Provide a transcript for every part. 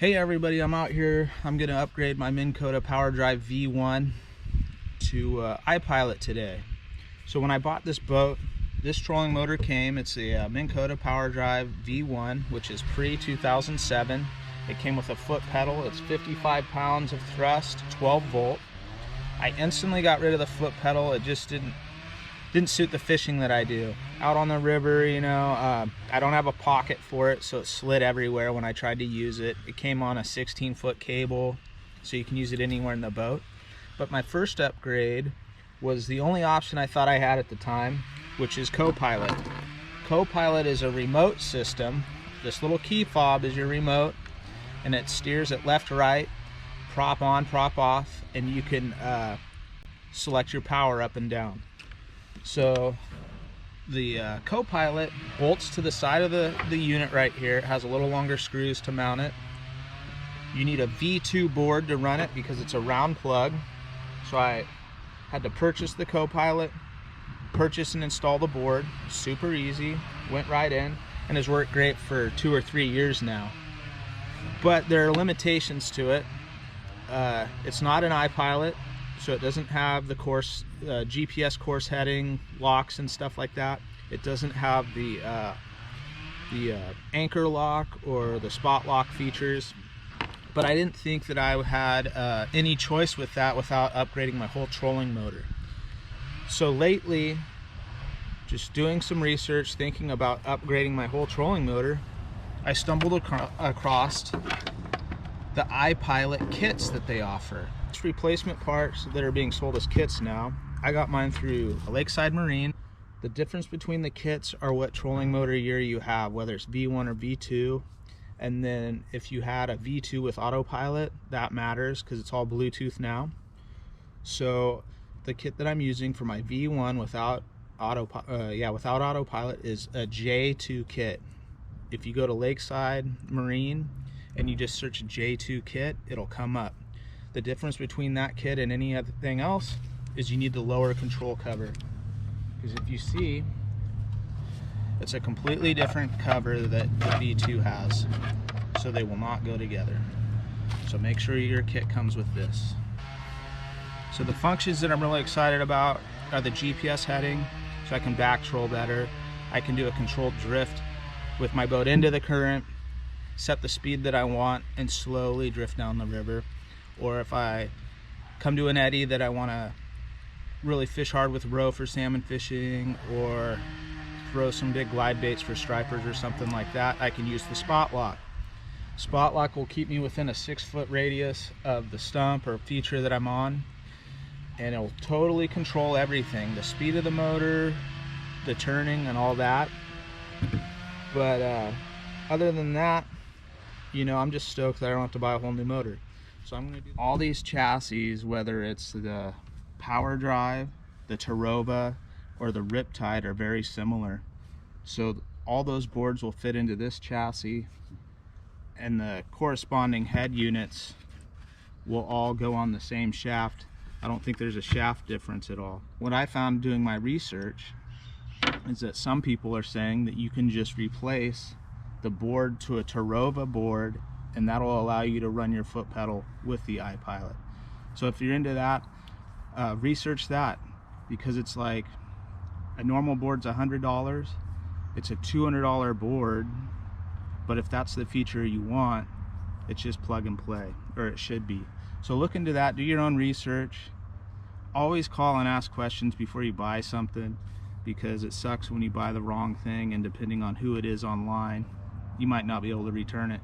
Hey everybody, I'm out here. I'm going to upgrade my Minn Kota Powerdrive V1 to Ipilot today. So when I bought this boat, this trolling motor came. It's a Minn Kota Powerdrive V1, which is pre-2007. It came with a foot pedal. It's 55 pounds of thrust, 12 volt. I instantly got rid of the foot pedal. It just didn't suit the fishing that I do. Out on the river, you know, I don't have a pocket for it, so it slid everywhere when I tried to use it. It came on a 16-foot cable, so you can use it anywhere in the boat. But my first upgrade was the only option I thought I had at the time, which is Copilot. Copilot is a remote system. This little key fob is your remote, and it steers it left to right, prop on, prop off, and you can select your power up and down. So the Copilot bolts to the side of the unit right here. It has a little longer screws to mount it. You need a V2 board to run it because it's a round plug. So I had to purchase the Copilot, purchase and install the board. Super easy, went right in, and has worked great for 2 or 3 years now. But there are limitations to it. It's not an Ipilot, so it doesn't have the course GPS course heading, locks and stuff like that. It doesn't have the anchor lock or the spot lock features. But I didn't think that I had any choice with that without upgrading my whole trolling motor. So lately, just doing some research, thinking about upgrading my whole trolling motor, I stumbled across the Ipilot kits that they offer. It's replacement parts that are being sold as kits now. I got mine through Lakeside Marine. The difference between the kits are what trolling motor year you have, whether it's V1 or V2. And then if you had a V2 with autopilot, that matters because it's all Bluetooth now. So the kit that I'm using for my V1 without autopilot is a J2 kit. If you go to Lakeside Marine and you just search J2 kit, it'll come up. The difference between that kit and any other thing else is you need the lower control cover. Because if you see, it's a completely different cover that the V2 has. So they will not go together. So make sure your kit comes with this. So the functions that I'm really excited about are the GPS heading, so I can back troll better. I can do a controlled drift with my boat into the current, set the speed that I want, and slowly drift down the river. Or if I come to an eddy that I want to really fish hard with row for salmon fishing, or throw some big glide baits for stripers or something like that, I can use the spot lock. Spot lock will keep me within a 6-foot radius of the stump or feature that I'm on, and it'll totally control everything, the speed of the motor, the turning, and all that. But other than that, you know, I'm just stoked that I don't have to buy a whole new motor. So I'm going to do all these chassis, whether it's the Powerdrive, the Tarova, or the Riptide, are very similar. So all those boards will fit into this chassis, and the corresponding head units will all go on the same shaft. I don't think there's a shaft difference at all. What I found doing my research is that some people are saying that you can just replace the board to a Tarova board, and that'll allow you to run your foot pedal with the Ipilot. So if you're into that, research that, because it's like a normal board's $100. It's a $200 board, but if that's the feature you want, it's just plug and play, or it should be. So look into that, do your own research. Always call and ask questions before you buy something, because it sucks when you buy the wrong thing, and depending on who it is online, you might not be able to return it.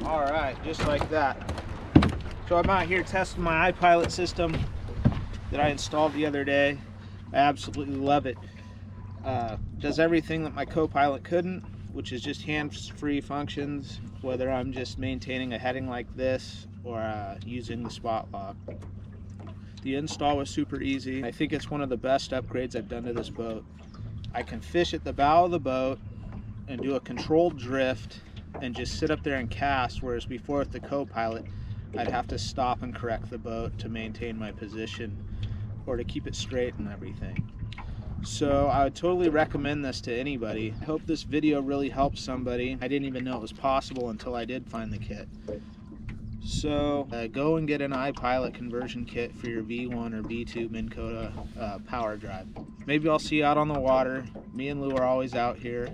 All right, just like that. So I'm out here testing my Ipilot system that I installed the other day. I absolutely love it. Does everything that my co-pilot couldn't, which is just hands-free functions, whether I'm just maintaining a heading like this or using the spot lock. The install was super easy. I think it's one of the best upgrades I've done to this boat. I can fish at the bow of the boat and do a controlled drift and just sit up there and cast, whereas before with the co-pilot I'd have to stop and correct the boat to maintain my position or to keep it straight and everything. So I would totally recommend this to anybody. I hope this video really helps somebody. I didn't even know it was possible until I did find the kit. So go and get an Ipilot conversion kit for your V1 or V2 Minn Kota Powerdrive. Maybe I'll see you out on the water. Me and Lou are always out here.